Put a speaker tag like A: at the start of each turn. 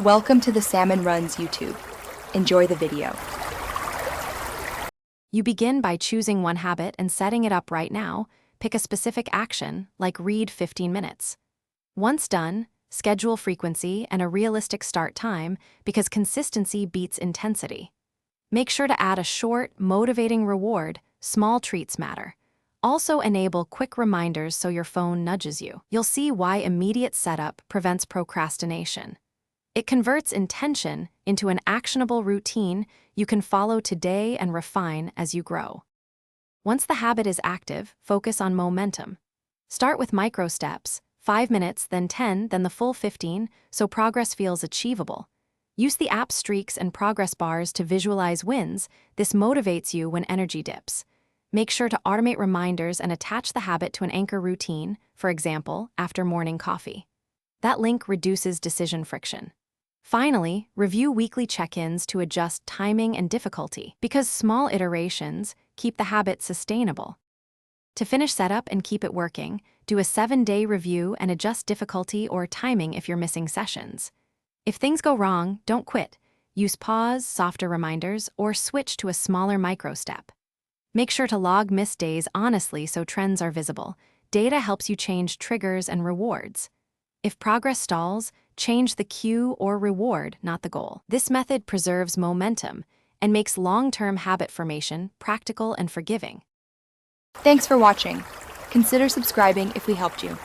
A: Welcome to the Salmon Runs YouTube. Enjoy the video.
B: You begin by choosing one habit and setting it up right now. Pick a specific action, like read 15 minutes. Once done, schedule frequency and a realistic start time because consistency beats intensity. Make sure to add a short, motivating reward. Small treats matter. Also enable quick reminders so your phone nudges you. You'll see why immediate setup prevents procrastination. It converts intention into an actionable routine you can follow today and refine as you grow. Once the habit is active, focus on momentum. Start with micro steps, 5 minutes, then 10, then the full 15, so progress feels achievable. Use the app streaks and progress bars to visualize wins. This motivates you when energy dips. Make sure to automate reminders and attach the habit to an anchor routine, for example, after morning coffee. That link reduces decision friction. Finally, review weekly check-ins to adjust timing and difficulty, because small iterations keep the habit sustainable. To finish setup and keep it working, do a 7-day review and adjust difficulty or timing if you're missing sessions. If things go wrong, don't quit. Use pause, softer reminders, or switch to a smaller micro-step. Make sure to log missed days honestly so trends are visible. Data helps you change triggers and rewards. If progress stalls, change the cue or reward, not the goal. This method preserves momentum and makes long-term habit formation practical and forgiving.
A: Thanks for watching. Consider subscribing if we helped you.